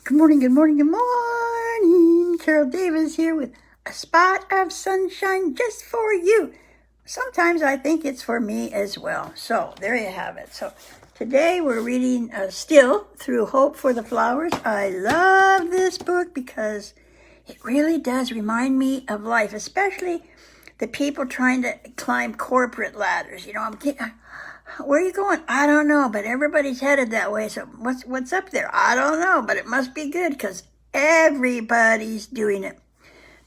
Good morning, good morning, good morning. Carol Davis here with a spot of sunshine just for you. Sometimes I think it's for me as well. So there you have it. So today we're reading still through Hope for the Flowers. I love this book because it really does remind me of life, especially the people trying to climb corporate ladders. You know, where are you going? I don't know, but everybody's headed that way. So what's up there? I don't know, but it must be good because everybody's doing it.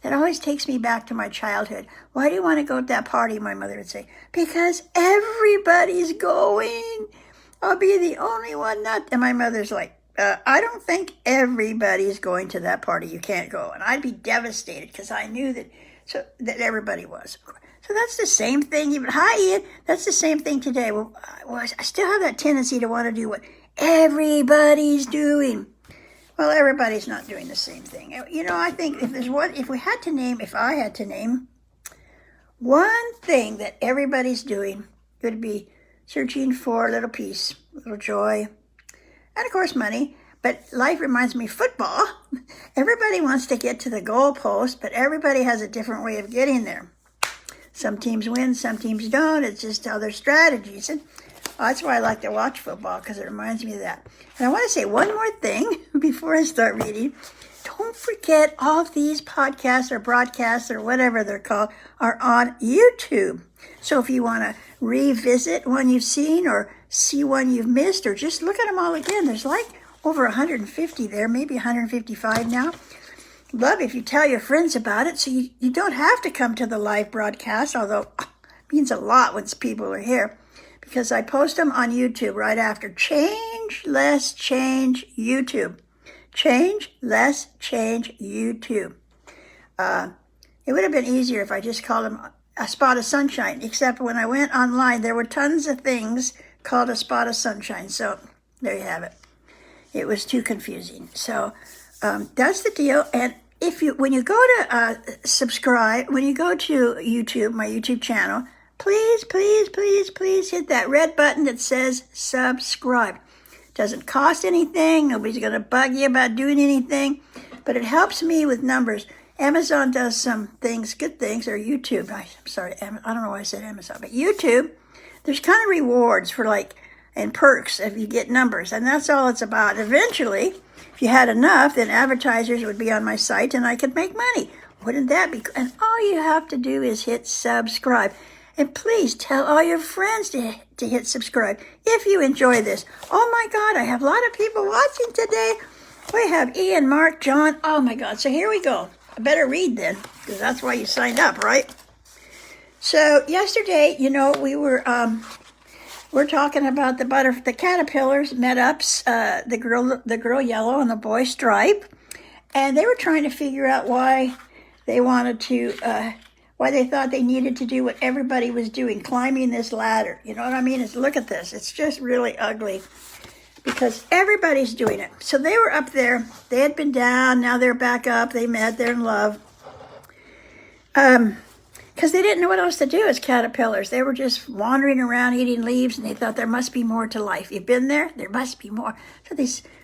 That always takes me back to my childhood. Why do you want to go to that party? My mother would say, because everybody's going. I'll be the only one not. And my mother's like, I don't think everybody's going to that party. You can't go. And I'd be devastated because I knew that everybody was. So that's the same thing. Even hi, Ian. That's the same thing today. Well, I still have that tendency to want to do what everybody's doing. Well, everybody's not doing the same thing. You know, I think if I had to name one thing that everybody's doing, it would be searching for a little peace, a little joy, and of course money. But life reminds me of football. Everybody wants to get to the goalpost, but everybody has a different way of getting there. Some teams win, some teams don't. It's just other strategies. And that's why I like to watch football, because it reminds me of that. And I want to say one more thing before I start reading. Don't forget all of these podcasts or broadcasts or whatever they're called are on YouTube. So if you want to revisit one you've seen or see one you've missed or just look at them all again, there's like over 150 there, maybe 155 now. Love if you tell your friends about it so you don't have to come to the live broadcast, although it means a lot when people are here, because I post them on YouTube right after. Change, less, change, YouTube. Change, less, change, YouTube. It would have been easier if I just called them a spot of sunshine, except when I went online, there were tons of things called a spot of sunshine. So there you have it. It was too confusing. So that's the deal. And when you go to subscribe, when you go to YouTube, my YouTube channel, please, please, please, please hit that red button that says subscribe. It doesn't cost anything. Nobody's going to bug you about doing anything, but it helps me with numbers. Amazon does some things, good things, or YouTube. I'm sorry, I don't know why I said Amazon, but YouTube, there's kind of rewards for and perks if you get numbers, and that's all it's about. Eventually, if you had enough, then advertisers would be on my site and I could make money. Wouldn't that be cool? And all you have to do is hit subscribe. And please tell all your friends to hit subscribe if you enjoy this. Oh my God, I have a lot of people watching today. We have Ian, Mark, John. Oh my God, so here we go. I better read then, because that's why you signed up, right? So yesterday, we're talking about the caterpillars met ups, the girl Yellow and the boy Stripe, and they were trying to figure out why they thought they needed to do what everybody was doing, climbing this ladder. You know what I mean? Look at this. It's just really ugly because everybody's doing it. So they were up there. They had been down. Now they're back up. They met. They're in love. Because they didn't know what else to do as caterpillars. They were just wandering around eating leaves, and they thought there must be more to life. You've been there? There must be more.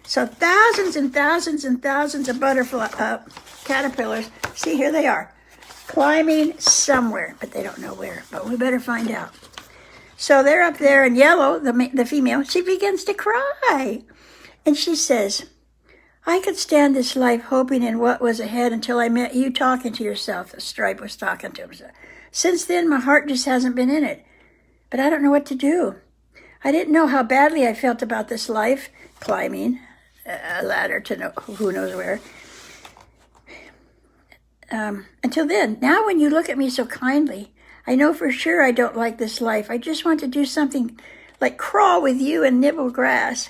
So thousands and thousands and thousands of caterpillars, see, here they are, climbing somewhere, but they don't know where. But we better find out. So they're up there, and Yellow, the female, she begins to cry. And she says, I could stand this life hoping in what was ahead until I met you talking to yourself. The Stripe was talking to him. Since then, my heart just hasn't been in it. But I don't know what to do. I didn't know how badly I felt about this life, climbing a ladder to who knows where. Until then, now when you look at me so kindly, I know for sure I don't like this life. I just want to do something like crawl with you and nibble grass.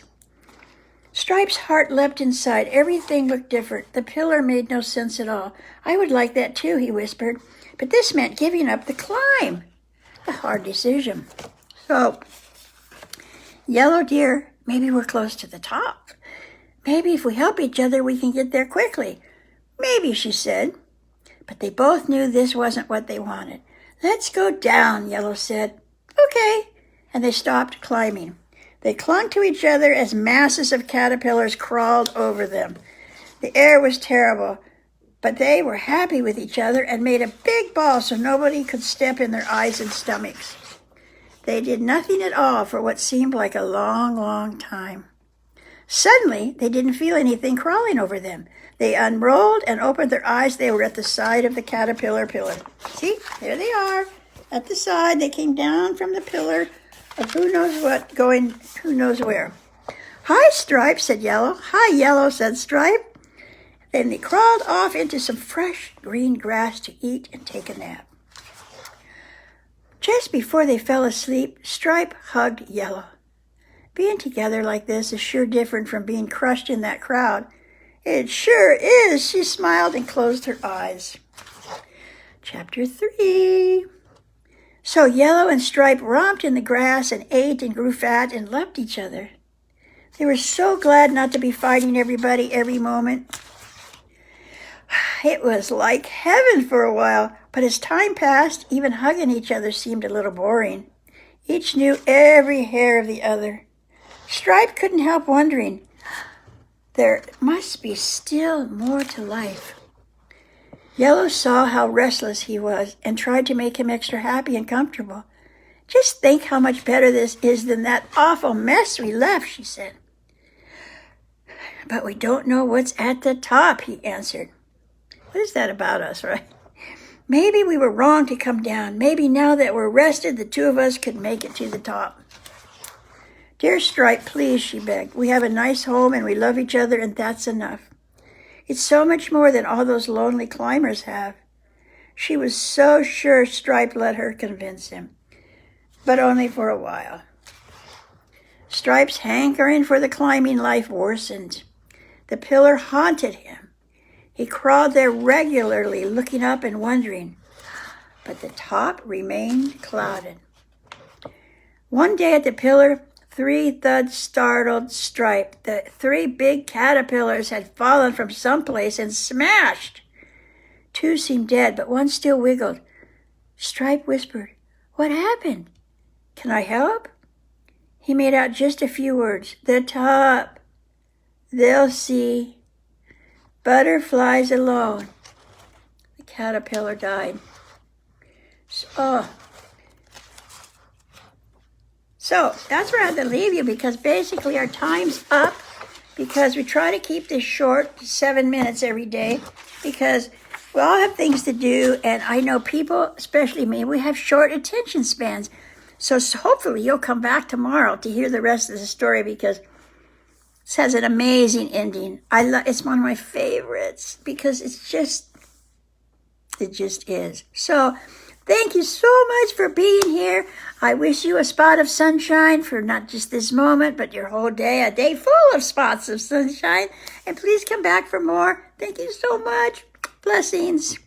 Stripe's heart leapt inside. Everything looked different. The pillar made no sense at all. I would like that too, he whispered. But this meant giving up the climb. A hard decision. So, Yellow dear, maybe we're close to the top. Maybe if we help each other, we can get there quickly. Maybe, she said. But they both knew this wasn't what they wanted. Let's go down, Yellow said. Okay. And they stopped climbing. They clung to each other as masses of caterpillars crawled over them. The air was terrible, but they were happy with each other and made a big ball so nobody could step in their eyes and stomachs. They did nothing at all for what seemed like a long, long time. Suddenly, they didn't feel anything crawling over them. They unrolled and opened their eyes. They were at the side of the caterpillar pillar. See, there they are at the side. They came down from the pillar of who knows what, going who knows where. "Hi, Stripe," said Yellow. "Hi, Yellow," said Stripe. Then they crawled off into some fresh green grass to eat and take a nap. Just before they fell asleep, Stripe hugged Yellow. "Being together like this is sure different from being crushed in that crowd." "It sure is," she smiled and closed her eyes. Chapter 3. So Yellow and Stripe romped in the grass and ate and grew fat and loved each other. They were so glad not to be fighting everybody every moment. It was like heaven for a while, but as time passed, even hugging each other seemed a little boring. Each knew every hair of the other. Stripe couldn't help wondering, there must be still more to life. Yellow saw how restless he was and tried to make him extra happy and comfortable. "Just think how much better this is than that awful mess we left," she said. "But we don't know what's at the top," he answered. What is that about us, right? "Maybe we were wrong to come down. Maybe now that we're rested, the two of us could make it to the top." "Dear Stripe, please," she begged. "We have a nice home and we love each other, and that's enough. It's so much more than all those lonely climbers have." She was so sure Stripe let her convince him, but only for a while. Stripe's hankering for the climbing life worsened. The pillar haunted him. He crawled there regularly, looking up and wondering, but the top remained clouded. One day at the pillar, 3 thuds startled Stripe. The 3 big caterpillars had fallen from someplace and smashed. 2 seemed dead, but 1 still wiggled. Stripe whispered, "What happened? Can I help?" He made out just a few words. "The top. They'll see. Butterflies alone." The caterpillar died. So that's where I had to leave you, because basically our time's up, because we try to keep this short, 7 minutes every day, because we all have things to do, and I know people, especially me, we have short attention spans. So hopefully you'll come back tomorrow to hear the rest of the story, because this has an amazing ending. It's one of my favorites, because it just is. So thank you so much for being here. I wish you a spot of sunshine for not just this moment, but your whole day, a day full of spots of sunshine. And please come back for more. Thank you so much. Blessings.